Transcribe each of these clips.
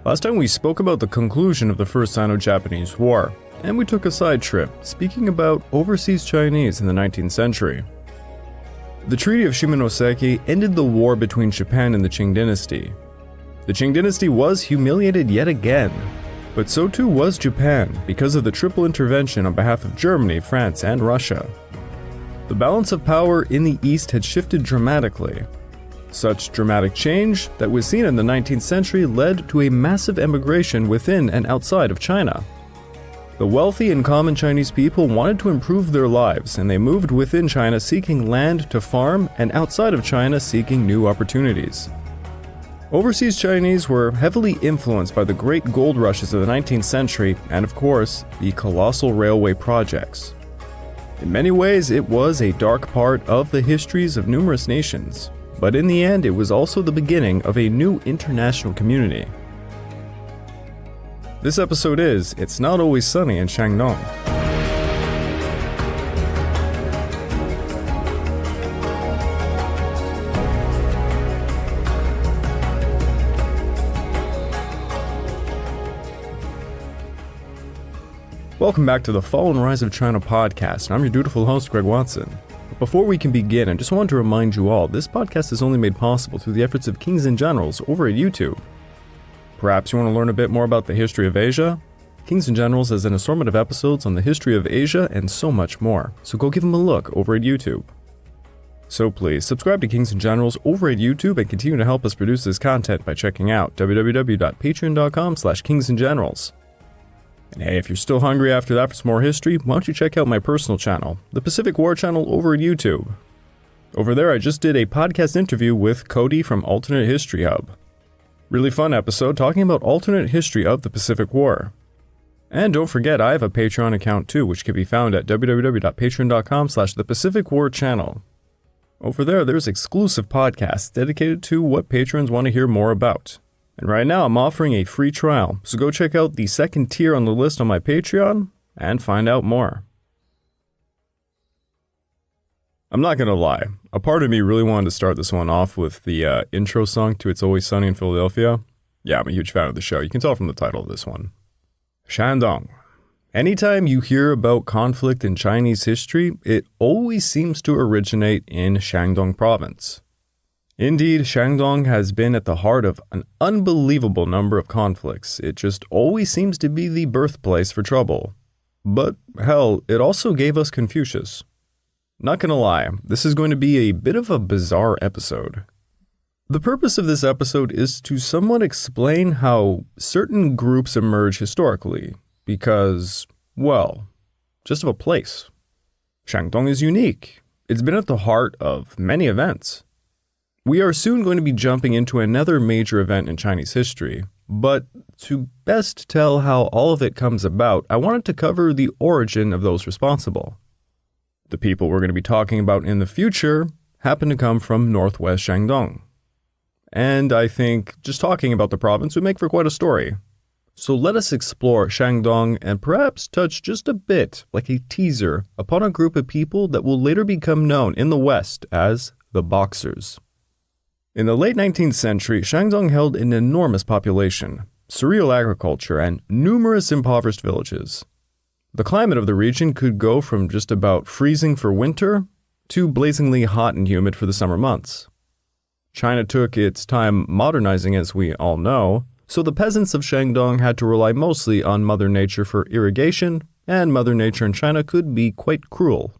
Last time we spoke about the conclusion of the First Sino-Japanese War, and we took a side trip, speaking about overseas Chinese in the 19th century. The Treaty of Shimonoseki ended the war between Japan and the Qing Dynasty. The Qing Dynasty was humiliated yet again, but so too was Japan because of the triple intervention on behalf of Germany, France, and Russia. The balance of power in the East had shifted dramatically. Such dramatic change that was seen in the 19th century led to a massive emigration within and outside of China. The wealthy and common Chinese people wanted to improve their lives, and they moved within China seeking land to farm and outside of China seeking new opportunities. Overseas Chinese were heavily influenced by the great gold rushes of the 19th century and, of course, the colossal railway projects. In many ways, it was a dark part of the histories of numerous nations. But in the end, it was also the beginning of a new international community. This episode is It's Not Always Sunny in Shandong. Welcome back to the Fall and Rise of China podcast, and I'm your dutiful host, Greg Watson. Before we can begin, I just want to remind you all, this podcast is only made possible through the efforts of Kings and Generals over at YouTube. Perhaps you want to learn a bit more about the history of Asia? Kings and Generals has an assortment of episodes on the history of Asia and so much more, so go give them a look over at YouTube. So please, subscribe to Kings and Generals over at YouTube and continue to help us produce this content by checking out www.patreon.com/kingsandgenerals. And hey, if you're still hungry after that for some more history, why don't you check out my personal channel, the Pacific War channel over at YouTube. Over there, I just did a podcast interview with Cody from Alternate History Hub. Really fun episode talking about alternate history of the Pacific War. And don't forget, I have a Patreon account too, which can be found at www.patreon.com/thepacificwarchannel. Over there, there's exclusive podcasts dedicated to what patrons want to hear more about. And right now, I'm offering a free trial, so go check out the second tier on the list on my Patreon and find out more. I'm not gonna lie, a part of me really wanted to start this one off with the intro song to It's Always Sunny in Philadelphia. Yeah, I'm a huge fan of the show, you can tell from the title of this one. Shandong. Anytime you hear about conflict in Chinese history, it always seems to originate in Shandong Province. Indeed, Shandong has been at the heart of an unbelievable number of conflicts. It just always seems to be the birthplace for trouble. But hell, it also gave us Confucius. Not gonna lie, this is going to be a bit of a bizarre episode. The purpose of this episode is to somewhat explain how certain groups emerge historically, because, well, just of a place. Shandong is unique. It's been at the heart of many events. We are soon going to be jumping into another major event in Chinese history, but to best tell how all of it comes about, I wanted to cover the origin of those responsible. The people we're going to be talking about in the future happen to come from northwest Shandong. And I think just talking about the province would make for quite a story. So let us explore Shandong and perhaps touch just a bit, like a teaser, upon a group of people that will later become known in the West as the Boxers. In the late 19th century, Shandong held an enormous population, cereal agriculture, and numerous impoverished villages. The climate of the region could go from just about freezing for winter to blazingly hot and humid for the summer months. China took its time modernizing, as we all know, so the peasants of Shandong had to rely mostly on Mother Nature for irrigation, and Mother Nature in China could be quite cruel.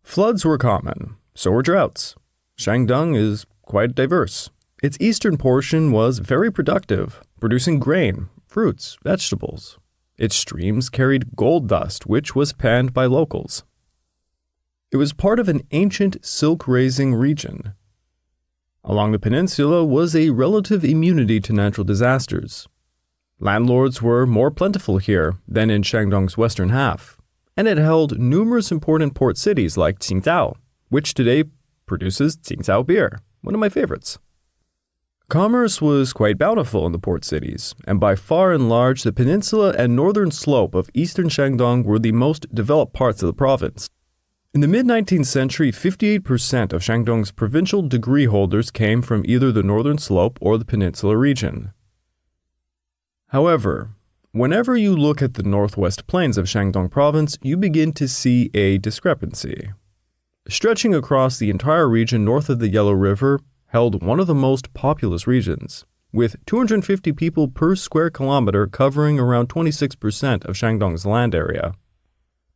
Floods were common, so were droughts. Shandong is quite diverse. Its eastern portion was very productive, producing grain, fruits, vegetables. Its streams carried gold dust, which was panned by locals. It was part of an ancient silk-raising region. Along the peninsula was a relative immunity to natural disasters. Landlords were more plentiful here than in Shandong's western half, and it held numerous important port cities like Qing, which today produces Qing beer, one of my favorites. Commerce was quite bountiful in the port cities, and by far and large, the peninsula and northern slope of eastern Shandong were the most developed parts of the province. In the mid-19th century, 58% of Shandong's provincial degree holders came from either the northern slope or the peninsula region. However, whenever you look at the northwest plains of Shandong Province, you begin to see a discrepancy. Stretching across the entire region north of the Yellow River held one of the most populous regions, with 250 people per square kilometer covering around 26% of Shandong's land area.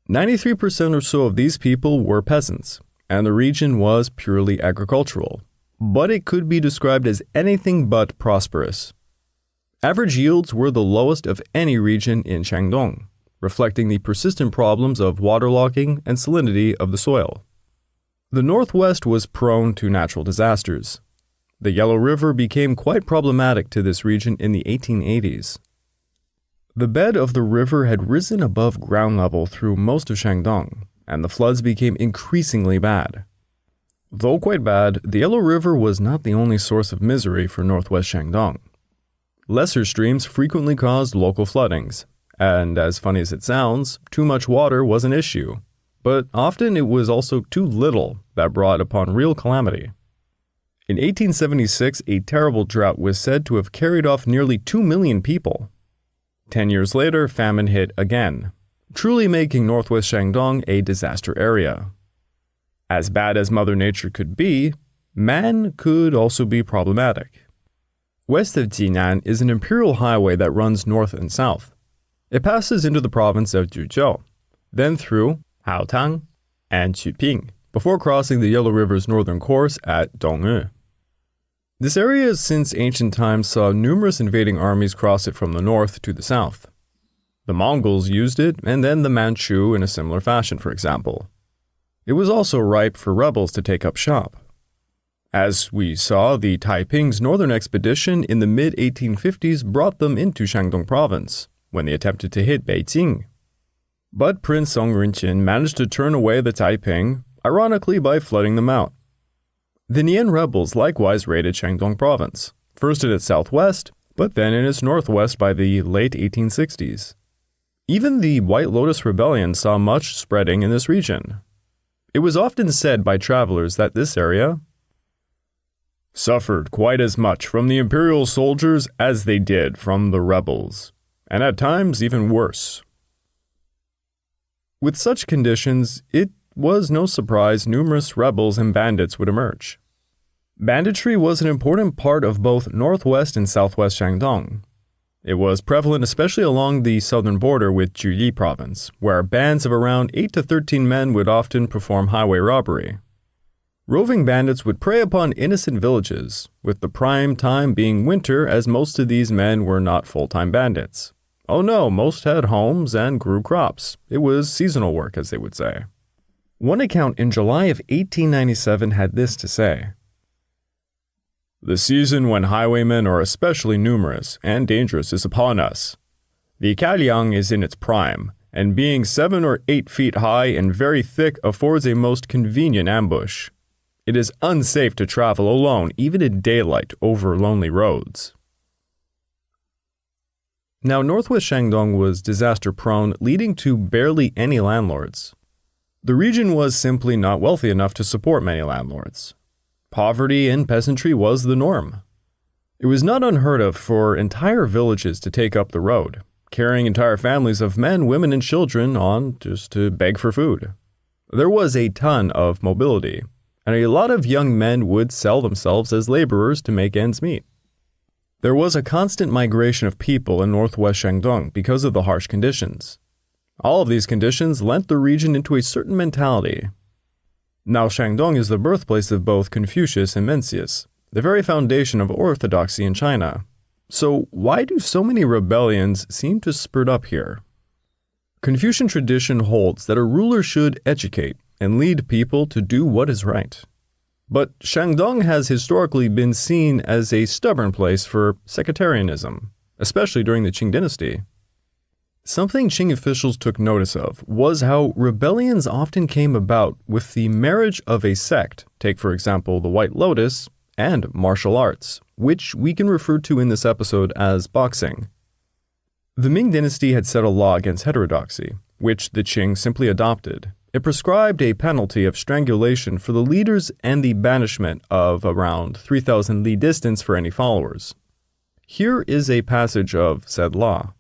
93% or so of these people were peasants, and the region was purely agricultural, but it could be described as anything but prosperous. Average yields were the lowest of any region in Shandong, reflecting the persistent problems of waterlogging and salinity of the soil. The northwest was prone to natural disasters. The Yellow River became quite problematic to this region in the 1880s. The bed of the river had risen above ground level through most of Shandong, and the floods became increasingly bad. Though quite bad, the Yellow River was not the only source of misery for northwest Shandong. Lesser streams frequently caused local floodings, and as funny as it sounds, too much water was an issue, but often it was also too little that brought upon real calamity. In 1876, a terrible drought was said to have carried off nearly 2 million people. 10 years later, famine hit again, truly making northwest Shandong a disaster area. As bad as Mother Nature could be, man could also be problematic. West of Jinan is an imperial highway that runs north and south. It passes into the province of Juzhou, then through Haotang and Quping, before crossing the Yellow River's northern course at Dong'e. This area since ancient times saw numerous invading armies cross it from the north to the south. The Mongols used it, and then the Manchu in a similar fashion, for example. It was also ripe for rebels to take up shop. As we saw, the Taiping's northern expedition in the mid-1850s brought them into Shandong Province, when they attempted to hit Beijing. But Prince Song Rinchen managed to turn away the Taiping, ironically by flooding them out. The Nian rebels likewise raided Shandong Province, first in its southwest, but then in its northwest by the late 1860s. Even the White Lotus Rebellion saw much spreading in this region. It was often said by travelers that this area suffered quite as much from the imperial soldiers as they did from the rebels, and at times even worse. With such conditions, it was no surprise numerous rebels and bandits would emerge. Banditry was an important part of both northwest and southwest Shandong. It was prevalent especially along the southern border with Juyi province, where bands of around 8 to 13 men would often perform highway robbery. Roving bandits would prey upon innocent villages, with the prime time being winter as most of these men were not full-time bandits. Oh no, most had homes and grew crops. It was seasonal work, as they would say. One account in July of 1897 had this to say: "The season when highwaymen are especially numerous and dangerous is upon us. The Kaliang is in its prime, and being 7 or 8 feet high and very thick affords a most convenient ambush. It is unsafe to travel alone, even in daylight, over lonely roads." Now, northwest Shandong was disaster-prone, leading to barely any landlords. The region was simply not wealthy enough to support many landlords. Poverty and peasantry was the norm. It was not unheard of for entire villages to take up the road, carrying entire families of men, women, and children on just to beg for food. There was a ton of mobility, and a lot of young men would sell themselves as laborers to make ends meet. There was a constant migration of people in northwest Shandong because of the harsh conditions. All of these conditions lent the region into a certain mentality. Now, Shandong is the birthplace of both Confucius and Mencius, the very foundation of orthodoxy in China. So why do so many rebellions seem to spurt up here? Confucian tradition holds that a ruler should educate and lead people to do what is right. But Shandong has historically been seen as a stubborn place for sectarianism, especially during the Qing Dynasty. Something Qing officials took notice of was how rebellions often came about with the marriage of a sect, take for example the White Lotus, and martial arts, which we can refer to in this episode as boxing. The Ming Dynasty had set a law against heterodoxy, which the Qing simply adopted. It prescribed a penalty of strangulation for the leaders and the banishment of around 3,000 li distance for any followers. Here is a passage of said law.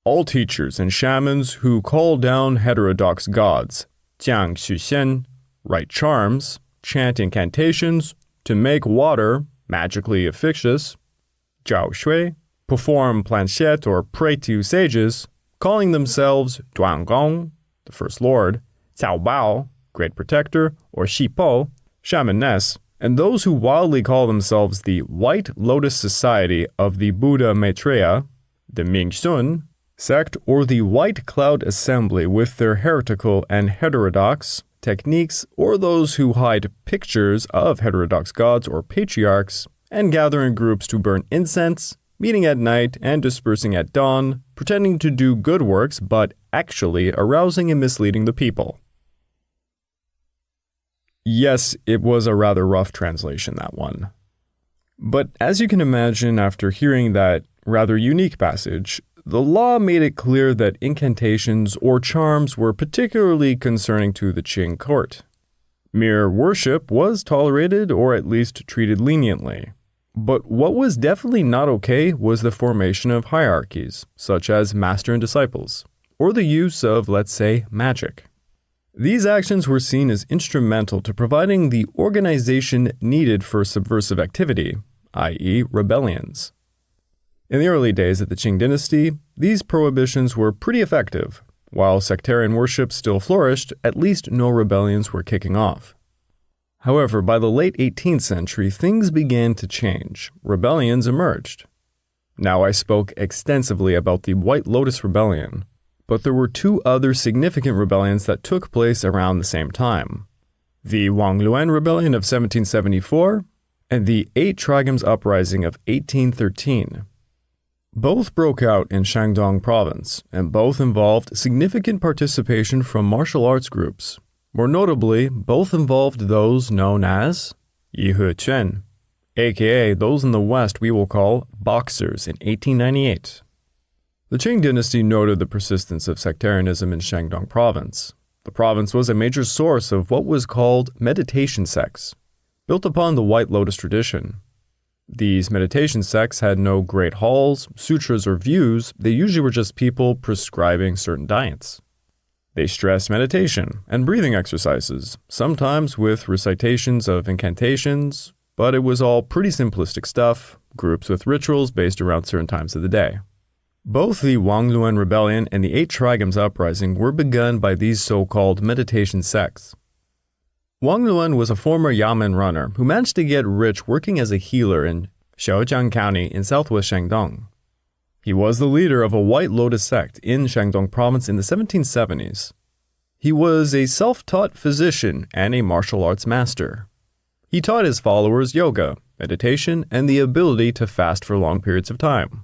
All teachers and shamans who call down heterodox gods, jiang xuxian, write charms, chant incantations, to make water magically efficacious, jiao shui, perform planchette or pray to sages, calling themselves Duangong, the First Lord, Cao Bao, Great Protector, or Shipo, Shamaness, and those who wildly call themselves the White Lotus Society of the Buddha Maitreya, the Mingshun sect, or the White Cloud Assembly with their heretical and heterodox techniques, or those who hide pictures of heterodox gods or patriarchs and gather in groups to burn incense, meeting at night and dispersing at dawn, pretending to do good works but actually arousing and misleading the people. Yes, it was a rather rough translation, that one. But as you can imagine, after hearing that rather unique passage, the law made it clear that incantations or charms were particularly concerning to the Qing court. Mere worship was tolerated or at least treated leniently. But what was definitely not okay was the formation of hierarchies, such as master and disciples, or the use of, let's say, magic. These actions were seen as instrumental to providing the organization needed for subversive activity, i.e., rebellions. In the early days of the Qing Dynasty, these prohibitions were pretty effective. While sectarian worship still flourished, at least no rebellions were kicking off. However, by the late 18th century, things began to change. Rebellions emerged. Now, I spoke extensively about the White Lotus Rebellion, but there were two other significant rebellions that took place around the same time. The Wangluen Rebellion of 1774 and the Eight Trigems Uprising of 1813. Both broke out in Shandong Province, and both involved significant participation from martial arts groups. More notably, both involved those known as Yihe-Chen, aka those in the West we will call boxers, in 1898. The Qing Dynasty noted the persistence of sectarianism in Shandong Province. The province was a major source of what was called meditation sects, built upon the White Lotus tradition. These meditation sects had no great halls, sutras, or views. They usually were just people prescribing certain diets. They stressed meditation and breathing exercises, sometimes with recitations of incantations, but it was all pretty simplistic stuff, groups with rituals based around certain times of the day. Both the Wangluen Rebellion and the Eight Trigems Uprising were begun by these so-called meditation sects. Wangluen was a former yamen runner who managed to get rich working as a healer in Xiaojiang County in southwest Shandong. He was the leader of a White Lotus sect in Shandong Province in the 1770s. He was a self-taught physician and a martial arts master. He taught his followers yoga, meditation, and the ability to fast for long periods of time.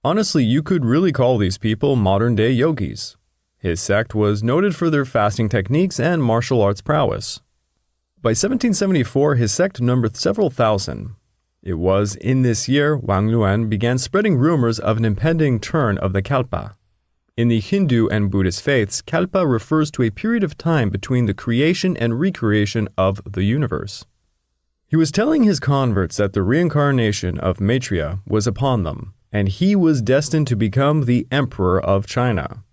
Honestly, you could really call these people modern-day yogis. His sect was noted for their fasting techniques and martial arts prowess. By 1774, his sect numbered several thousand. It was in this year Wangluen began spreading rumors of an impending turn of the Kalpa. In the Hindu and Buddhist faiths, Kalpa refers to a period of time between the creation and recreation of the universe. He was telling his converts that the reincarnation of Maitreya was upon them, and he was destined to become the Emperor of China.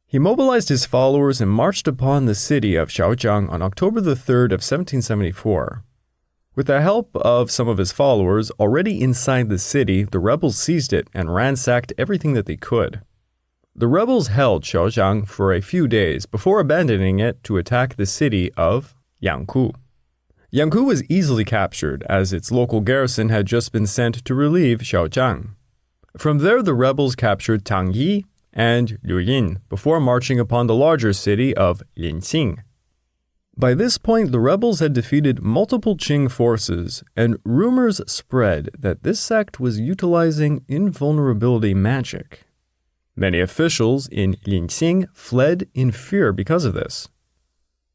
He mobilized his followers and marched upon the city of Xiaojiang on October the 3rd of 1774. With the help of some of his followers already inside the city, the rebels seized it and ransacked everything that they could. The rebels held Xiaojiang for a few days before abandoning it to attack the city of Yangkou. Yangkou was easily captured as its local garrison had just been sent to relieve Xiaojiang. From there, the rebels captured Tangyi and Luyin before marching upon the larger city of Linqing. By this point, the rebels had defeated multiple Qing forces, and rumors spread that this sect was utilizing invulnerability magic. Many officials in Linqing fled in fear because of this.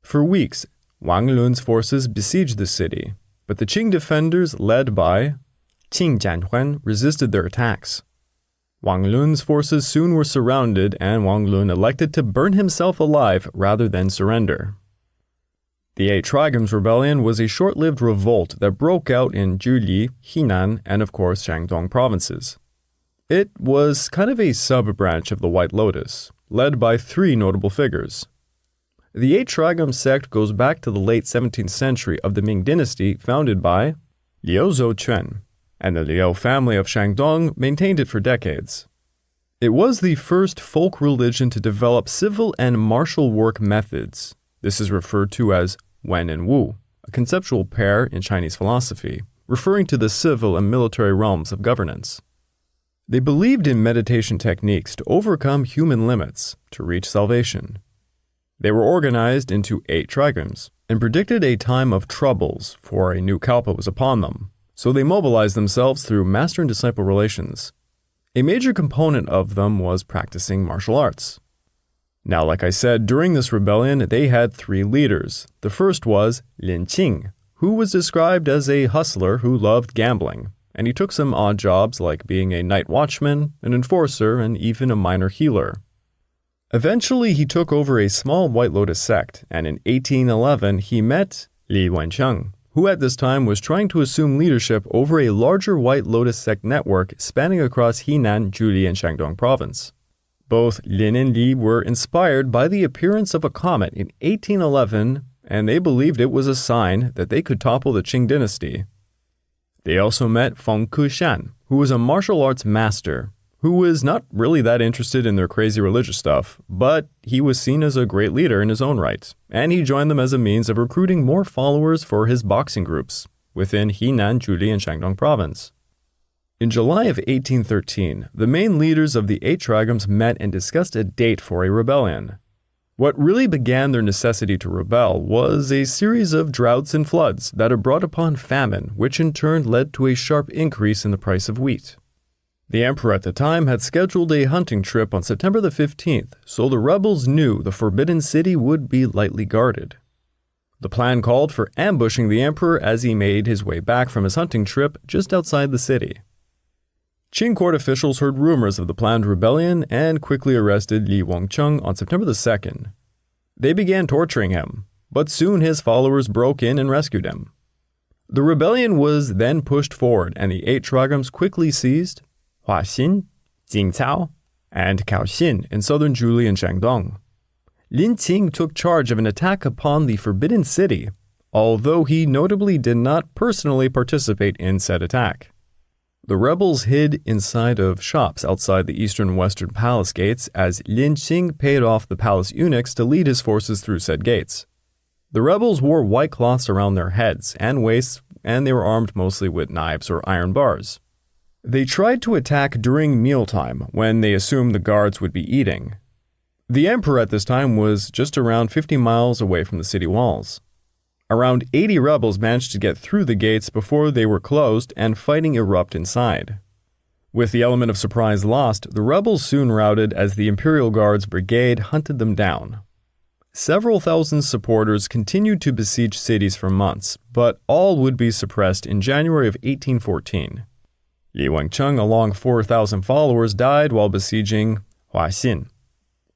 For weeks, Wang Lun's forces besieged the city, but the Qing defenders led by Qing Jianhuan resisted their attacks. Wang Lun's forces soon were surrounded, and Wang Lun elected to burn himself alive rather than surrender. The Eight Trigems Rebellion was a short-lived revolt that broke out in Zhili, Henan, and of course Shandong provinces. It was kind of a sub-branch of the White Lotus, led by three notable figures. The Eight Trigems sect goes back to the late 17th century of the Qing Dynasty, founded by Liu Zhouquan, and the Liu family of Shandong maintained it for decades. It was the first folk religion to develop civil and martial work methods. This is referred to as Wen and Wu, a conceptual pair in Chinese philosophy, referring to the civil and military realms of governance. They believed in meditation techniques to overcome human limits, to reach salvation. They were organized into 8 trigems, and predicted a time of troubles, for a new kalpa was upon them, so they mobilized themselves through master and disciple relations. A major component of them was practicing martial arts. Now, like I said, during this rebellion, they had 3 leaders. The first was Lin Qing, who was described as a hustler who loved gambling, and he took some odd jobs like being a night watchman, an enforcer, and even a minor healer. Eventually, he took over a small White Lotus sect, and in 1811, he met Li Wencheng, who at this time was trying to assume leadership over a larger White Lotus sect network spanning across Henan, Zhili, and Shandong Province. Both Lin and Li were inspired by the appearance of a comet in 1811, and they believed it was a sign that they could topple the Qing Dynasty. They also met Feng Kushan, who was a martial arts master, who was not really that interested in their crazy religious stuff, but he was seen as a great leader in his own right, and he joined them as a means of recruiting more followers for his boxing groups within Henan, Zhili, and Shandong Province. In July of 1813, the main leaders of the 8 trigems met and discussed a date for a rebellion. What really began their necessity to rebel was a series of droughts and floods that had brought upon famine, which in turn led to a sharp increase in the price of wheat. The emperor at the time had scheduled a hunting trip on September the 15th, so the rebels knew the Forbidden City would be lightly guarded. The plan called for ambushing the emperor as he made his way back from his hunting trip just outside the city. Qing court officials heard rumors of the planned rebellion and quickly arrested Li Wencheng on September the 2nd. They began torturing him, but soon his followers broke in and rescued him. The rebellion was then pushed forward, and the 8 trigems quickly seized Huaxin, Jingcao, and Kaoxin in southern Zhili and Shandong. Lin Qing took charge of an attack upon the Forbidden City, although he notably did not personally participate in said attack. The rebels hid inside of shops outside the eastern and western palace gates as Lin Qing paid off the palace eunuchs to lead his forces through said gates. The rebels wore white cloths around their heads and waists, and they were armed mostly with knives or iron bars. They tried to attack during mealtime when they assumed the guards would be eating. The emperor at this time was just around 50 miles away from the city walls. Around 80 rebels managed to get through the gates before they were closed, and fighting erupted inside. With the element of surprise lost, the rebels soon routed as the Imperial Guard's brigade hunted them down. Several thousand supporters continued to besiege cities for months, but all would be suppressed in January of 1814. Li Wencheng, along 4,000 followers, died while besieging Huaxin.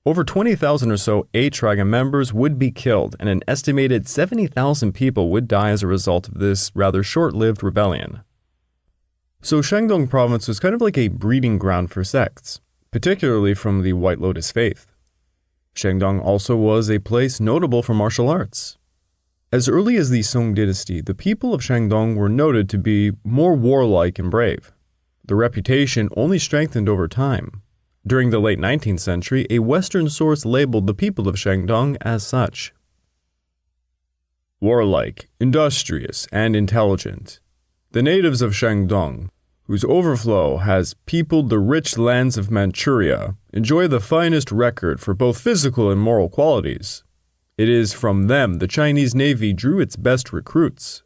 Over 20,000 or so 8 trigem members would be killed, and an estimated 70,000 people would die as a result of this rather short-lived rebellion. So Shandong Province was kind of like a breeding ground for sects, particularly from the White Lotus faith. Shandong also was a place notable for martial arts. As early as the Song Dynasty, the people of Shandong were noted to be more warlike and brave. The reputation only strengthened over time. During the late 19th century, a Western source labeled the people of Shandong as such. Warlike, industrious, and intelligent, the natives of Shandong, whose overflow has peopled the rich lands of Manchuria, enjoy the finest record for both physical and moral qualities. It is from them the Chinese Navy drew its best recruits.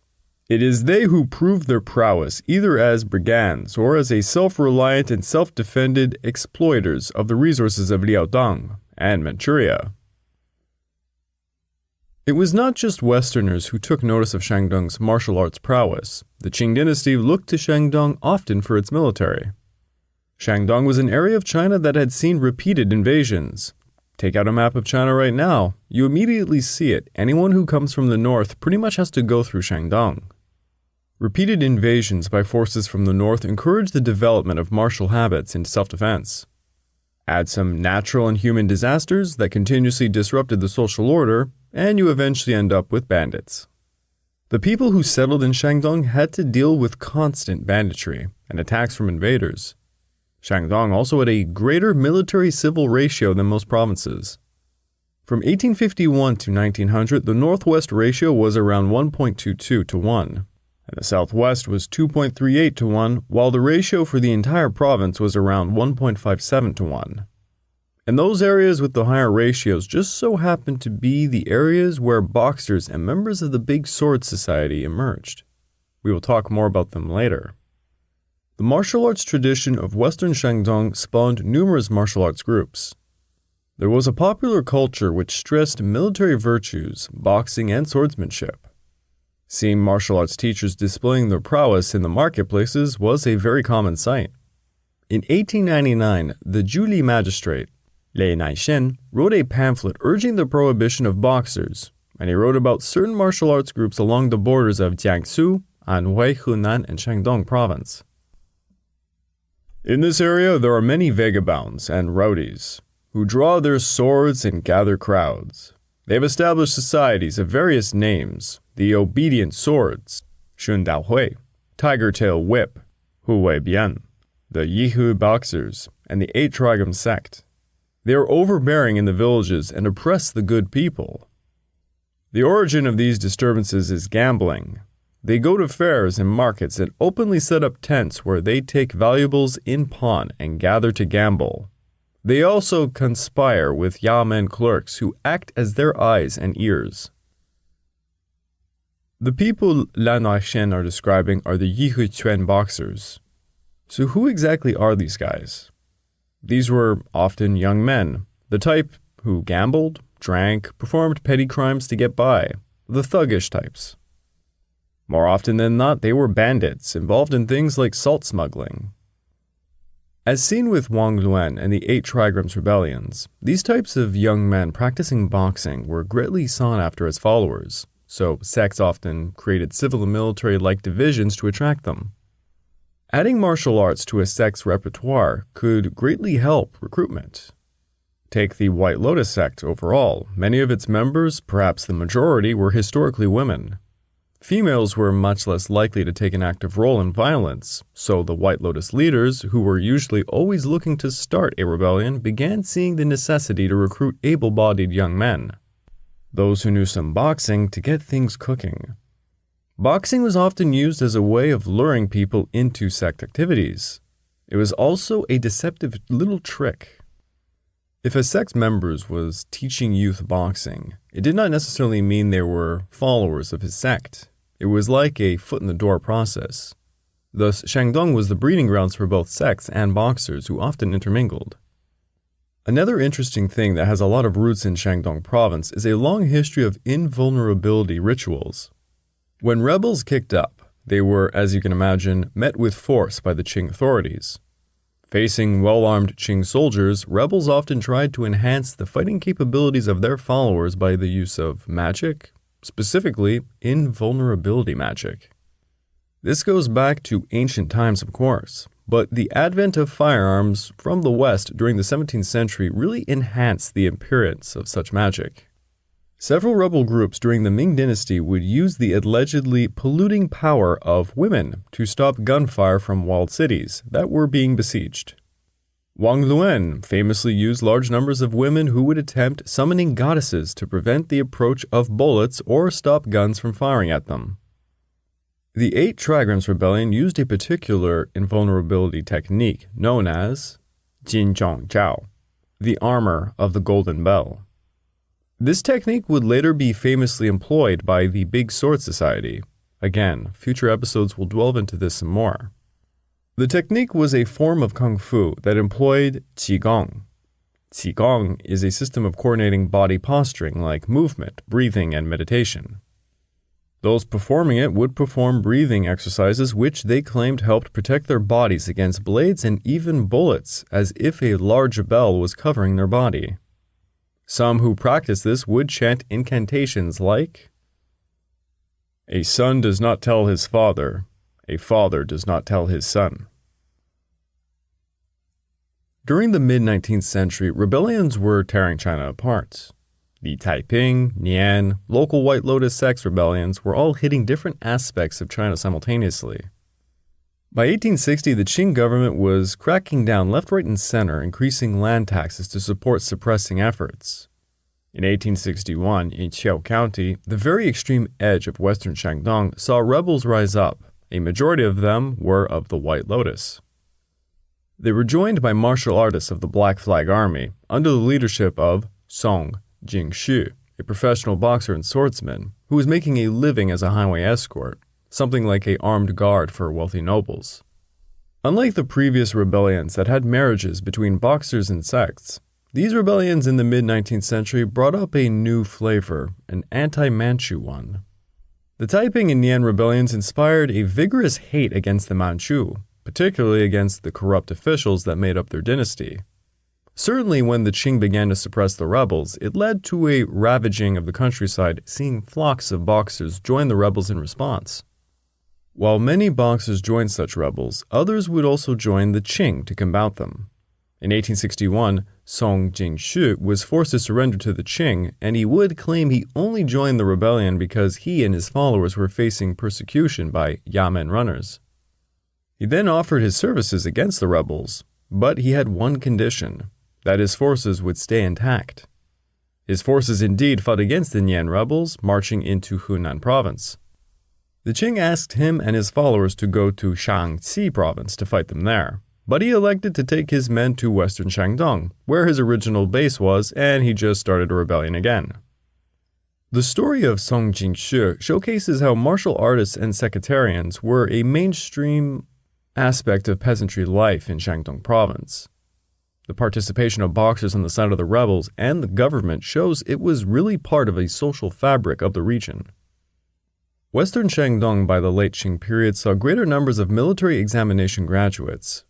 It is they who proved their prowess either as brigands or as a self-reliant and self-defended exploiters of the resources of Liaodong and Manchuria. It was not just Westerners who took notice of Shandong's martial arts prowess. The Qing Dynasty looked to Shandong often for its military. Shandong was an area of China that had seen repeated invasions. Take out a map of China right now, you immediately see it. Anyone who comes from the north pretty much has to go through Shandong. Repeated invasions by forces from the north encourage the development of martial habits and self-defense. Add some natural and human disasters that continuously disrupted the social order, and you eventually end up with bandits. The people who settled in Shandong had to deal with constant banditry and attacks from invaders. Shandong also had a greater military-civil ratio than most provinces. From 1851 to 1900, the northwest ratio was around 1.22 to 1, and the southwest was 2.38 to 1, while the ratio for the entire province was around 1.57 to 1. And those areas with the higher ratios just so happened to be the areas where boxers and members of the Big Sword Society emerged. We will talk more about them later. The martial arts tradition of Western Shandong spawned numerous martial arts groups. There was a popular culture which stressed military virtues, boxing, and swordsmanship. Seeing martial arts teachers displaying their prowess in the marketplaces was a very common sight. In 1899, the Zhuli magistrate, Lei Naishen, wrote a pamphlet urging the prohibition of boxers, and he wrote about certain martial arts groups along the borders of Jiangsu, Anhui, Hunan, and Shandong Province. In this area, there are many vagabonds and rowdies who draw their swords and gather crowds. They have established societies of various names: the Obedient Swords, Shun Dao Hui, Tiger Tail Whip, Hu Wei Bian, the Yihu Boxers, and the Eight Trigram Sect. They are overbearing in the villages and oppress the good people. The origin of these disturbances is gambling. They go to fairs and markets and openly set up tents where they take valuables in pawn and gather to gamble. They also conspire with yamen clerks who act as their eyes and ears. The people Lan Shen are describing are the Yihu Chuan boxers. So who exactly are these guys? These were often young men, the type who gambled, drank, performed petty crimes to get by, the thuggish types. More often than not, they were bandits involved in things like salt smuggling. As seen with Wang Luan and the Eight Trigrams rebellions, these types of young men practicing boxing were greatly sought after as followers, so sects often created civil and military-like divisions to attract them. Adding martial arts to a sect's repertoire could greatly help recruitment. Take the White Lotus sect overall. Many of its members, perhaps the majority, were historically women. Females were much less likely to take an active role in violence, so the White Lotus leaders, who were usually always looking to start a rebellion, began seeing the necessity to recruit able-bodied young men, those who knew some boxing, to get things cooking. Boxing was often used as a way of luring people into sect activities. It was also a deceptive little trick. If a sect's members was teaching youth boxing, it did not necessarily mean they were followers of his sect. It was like a foot-in-the-door process. Thus, Shandong was the breeding grounds for both sects and boxers who often intermingled. Another interesting thing that has a lot of roots in Shandong Province is a long history of invulnerability rituals. When rebels kicked up, they were, as you can imagine, met with force by the Qing authorities. Facing well-armed Qing soldiers, rebels often tried to enhance the fighting capabilities of their followers by the use of magic, specifically invulnerability magic. This goes back to ancient times, of course, but the advent of firearms from the West during the 17th century really enhanced the appearance of such magic. Several rebel groups during the Ming Dynasty would use the allegedly polluting power of women to stop gunfire from walled cities that were being besieged. Wang Luan famously used large numbers of women who would attempt summoning goddesses to prevent the approach of bullets or stop guns from firing at them. The Eight Trigrams Rebellion used a particular invulnerability technique known as Jin Chong Chao, the armor of the Golden Bell. This technique would later be famously employed by the Big Sword Society. Again, future episodes will delve into this some more. The technique was a form of kung fu that employed qigong. Qigong is a system of coordinating body posturing like movement, breathing, and meditation. Those performing it would perform breathing exercises which they claimed helped protect their bodies against blades and even bullets, as if a large bell was covering their body. Some who practiced this would chant incantations like, "A son does not tell his father, a father does not tell his son." During the mid-19th century, rebellions were tearing China apart. The Taiping, Nian, local White Lotus sects rebellions were all hitting different aspects of China simultaneously. By 1860, the Qing government was cracking down left, right, and center, increasing land taxes to support suppressing efforts. In 1861, in Qiao County, the very extreme edge of western Shandong saw rebels rise up. A majority of them were of the White Lotus. They were joined by martial artists of the Black Flag Army under the leadership of Song Jingshu, a professional boxer and swordsman who was making a living as a highway escort, something like an armed guard for wealthy nobles. Unlike the previous rebellions that had marriages between boxers and sects, these rebellions in the mid-19th century brought up a new flavor, an anti-Manchu one. The Taiping and Nian rebellions inspired a vigorous hate against the Manchu, particularly against the corrupt officials that made up their dynasty. Certainly when the Qing began to suppress the rebels, it led to a ravaging of the countryside, seeing flocks of boxers join the rebels in response. While many boxers joined such rebels, others would also join the Qing to combat them. In 1861, Song Jingshu was forced to surrender to the Qing, and he would claim he only joined the rebellion because he and his followers were facing persecution by Yamen runners. He then offered his services against the rebels, but he had one condition, that his forces would stay intact. His forces indeed fought against the Nian rebels, marching into Hunan Province. The Qing asked him and his followers to go to Shaanxi Province to fight them there, but he elected to take his men to western Shandong, where his original base was, and he just started a rebellion again. The story of Song Jingshu showcases how martial artists and sectarians were a mainstream aspect of peasantry life in Shandong Province. The participation of boxers on the side of the rebels and the government shows it was really part of a social fabric of the region. Western Shandong by the late Qing period saw greater numbers of military examination graduates.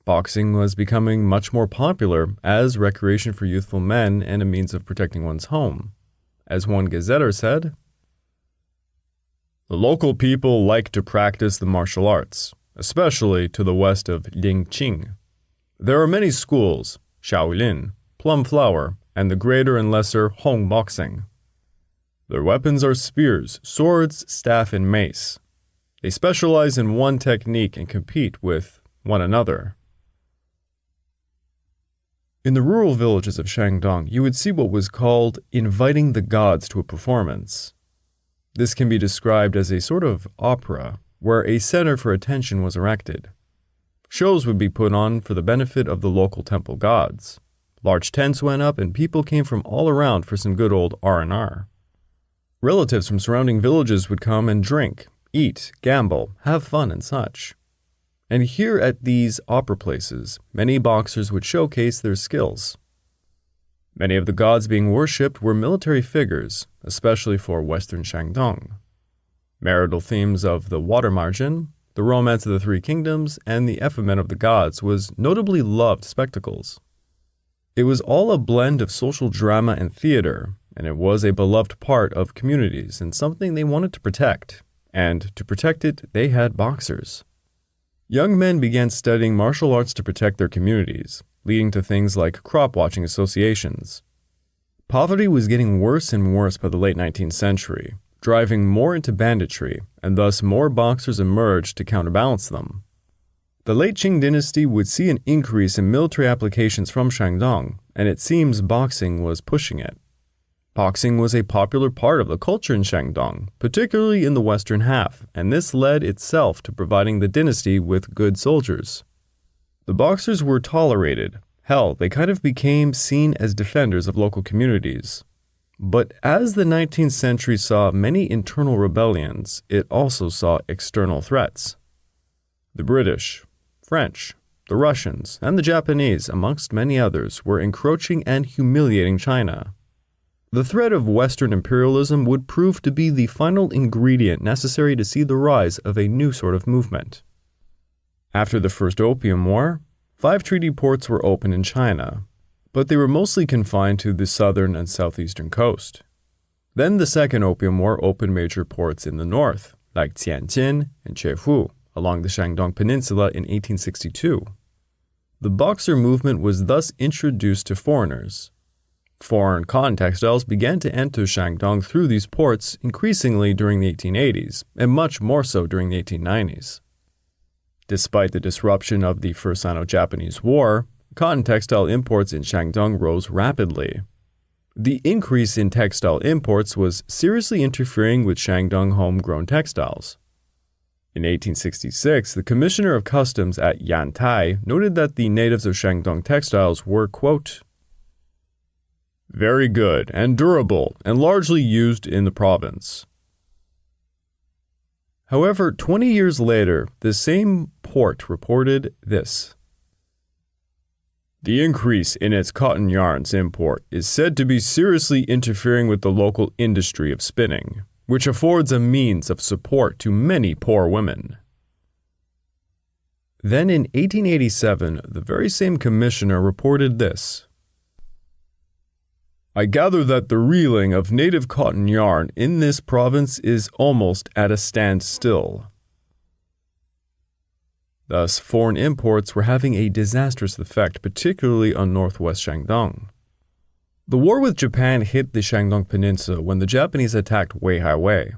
Boxing was becoming much more popular as recreation for youthful men and a means of protecting one's home. As one gazetteer said, "The local people like to practice the martial arts, especially to the west of Lingqing. There are many schools, Shaolin, Plum Flower, and the greater and lesser Hong boxing. Their weapons are spears, swords, staff, and mace. They specialize in one technique and compete with one another." In the rural villages of Shandong, you would see what was called inviting the gods to a performance. This can be described as a sort of opera, where a center for attention was erected. Shows would be put on for the benefit of the local temple gods. Large tents went up and people came from all around for some good old R&R. Relatives from surrounding villages would come and drink, eat, gamble, have fun and such. And here at these opera places, many boxers would showcase their skills. Many of the gods being worshipped were military figures, especially for Western Shandong. Marital themes of the water margin, the romance of the three kingdoms, and the effeminate of the gods was notably loved spectacles. It was all a blend of social drama and theater, and it was a beloved part of communities and something they wanted to protect. And to protect it, they had boxers. Young men began studying martial arts to protect their communities, leading to things like crop watching associations. Poverty was getting worse and worse by the late 19th century, driving more into banditry, and thus more boxers emerged to counterbalance them. The late Qing Dynasty would see an increase in military applications from Shandong, and it seems boxing was pushing it. Boxing was a popular part of the culture in Shandong, particularly in the western half, and this led itself to providing the dynasty with good soldiers. The boxers were tolerated. Hell, they kind of became seen as defenders of local communities. But as the 19th century saw many internal rebellions, it also saw external threats. The British, French, the Russians, and the Japanese, amongst many others, were encroaching and humiliating China. The threat of Western imperialism would prove to be the final ingredient necessary to see the rise of a new sort of movement. After the First Opium War, 5 treaty ports were opened in China. but they were mostly confined to the southern and southeastern coast. Then the Second Opium War opened major ports in the north, like Tianjin and Quefu, along the Shandong Peninsula in 1862. The Boxer movement was thus introduced to foreigners. Foreign cotton textiles began to enter Shandong through these ports increasingly during the 1880s, and much more so during the 1890s. Despite the disruption of the First Sino-Japanese War, cotton textile imports in Shandong rose rapidly. The increase in textile imports was seriously interfering with Shandong homegrown textiles. In 1866, the Commissioner of Customs at Yantai noted that the natives of Shandong textiles were, quote, very good and durable and largely used in the province. However, 20 years later, the same port reported this. The increase in its cotton yarns import is said to be seriously interfering with the local industry of spinning, which affords a means of support to many poor women. Then in 1887, the very same commissioner reported this. I gather that the reeling of native cotton yarn in this province is almost at a standstill. Thus, foreign imports were having a disastrous effect, particularly on northwest Shandong. The war with Japan hit the Shandong Peninsula when the Japanese attacked Weihaiwei.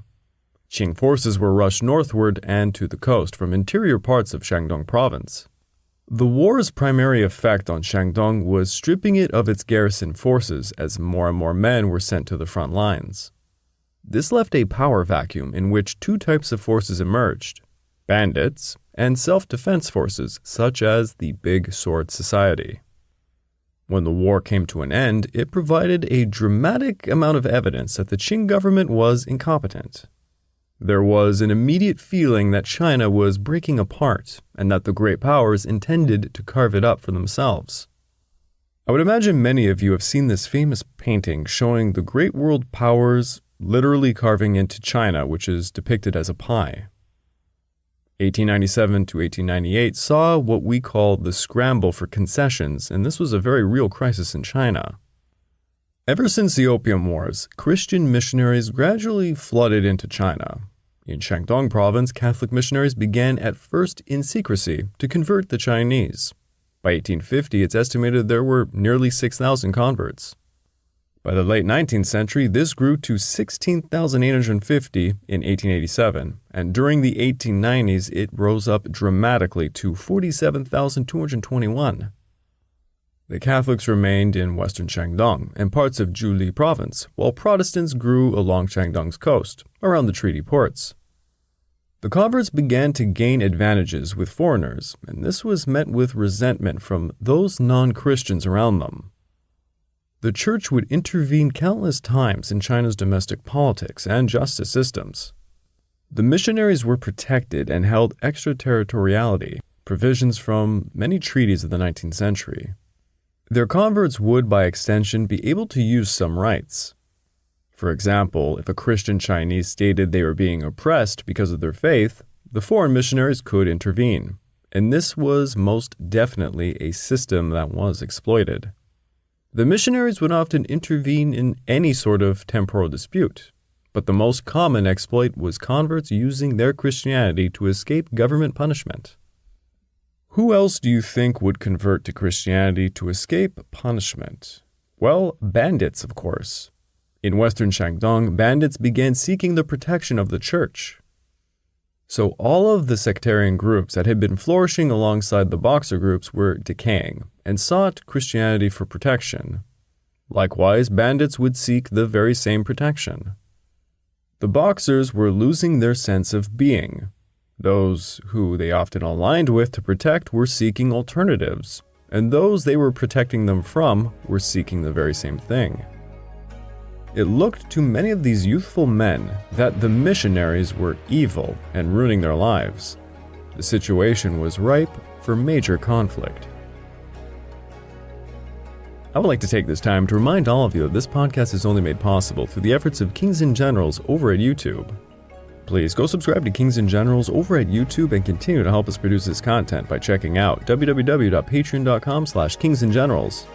Qing forces were rushed northward and to the coast from interior parts of Shandong Province. The war's primary effect on Shandong was stripping it of its garrison forces as more and more men were sent to the front lines. This left a power vacuum in which two types of forces emerged, bandits and self-defense forces such as the Big Sword Society. When the war came to an end, it provided a dramatic amount of evidence that the Qing government was incompetent. There was an immediate feeling that China was breaking apart and that the great powers intended to carve it up for themselves. I would imagine many of you have seen this famous painting showing the great world powers literally carving into China, which is depicted as a pie. 1897 to 1898 saw what we call the scramble for concessions, and this was a very real crisis in China. Ever since the Opium Wars, Christian missionaries gradually flooded into China. In Shandong Province, Catholic missionaries began at first in secrecy to convert the Chinese. By 1850, it's estimated there were nearly 6,000 converts. By the late 19th century, this grew to 16,850 in 1887, and during the 1890s, it rose up dramatically to 47,221. The Catholics remained in western Shandong and parts of Zhuli Province, while Protestants grew along Shandong's coast, around the treaty ports. The converts began to gain advantages with foreigners, and this was met with resentment from those non-Christians around them. The church would intervene countless times in China's domestic politics and justice systems. The missionaries were protected and held extraterritoriality, provisions from many treaties of the 19th century. Their converts would, by extension, be able to use some rights. For example, if a Christian Chinese stated they were being oppressed because of their faith, the foreign missionaries could intervene, and this was most definitely a system that was exploited. The missionaries would often intervene in any sort of temporal dispute, but the most common exploit was converts using their Christianity to escape government punishment. Who else do you think would convert to Christianity to escape punishment? Well, bandits, of course. In western Shandong, bandits began seeking the protection of the church. So all of the sectarian groups that had been flourishing alongside the Boxer groups were decaying and sought Christianity for protection. Likewise, bandits would seek the very same protection. The Boxers were losing their sense of being. Those who they often aligned with to protect were seeking alternatives, and those they were protecting them from were seeking the very same thing. It looked to many of these youthful men that the missionaries were evil and ruining their lives. The situation was ripe for major conflict. I would like to take this time to remind all of you that this podcast is only made possible through the efforts of Kings and Generals over at YouTube. Please go subscribe to Kings and Generals over at YouTube and continue to help us produce this content by checking out www.patreon.com/kingsandgenerals.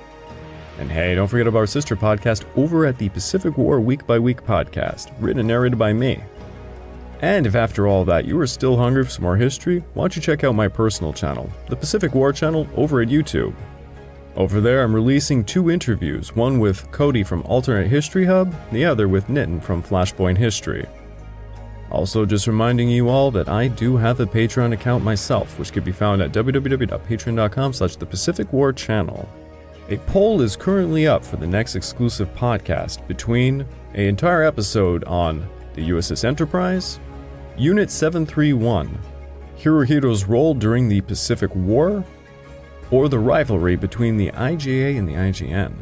And hey, don't forget about our sister podcast over at the Pacific War Week by Week podcast, written and narrated by me. And if after all that you are still hungry for some more history, why don't you check out my personal channel, the Pacific War channel, over at YouTube. Over there I'm releasing 2 interviews, one with Cody from Alternate History Hub, the other with Nitin from Flashpoint History. Also, just reminding you all that I do have a Patreon account myself, which can be found at www.patreon.com/thepacificwarchannel. A poll is currently up for the next exclusive podcast between an entire episode on the USS Enterprise, Unit 731, Hirohito's role during the Pacific War, or the rivalry between the IJA and the IJN.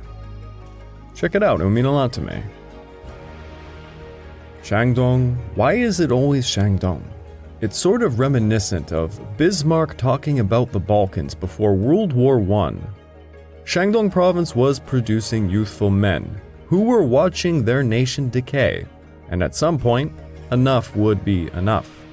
Check it out, it would mean a lot to me. Shandong, why is it always Shandong? It's sort of reminiscent of Bismarck talking about the Balkans before World War I. Shandong Province was producing youthful men who were watching their nation decay, and at some point, enough would be enough.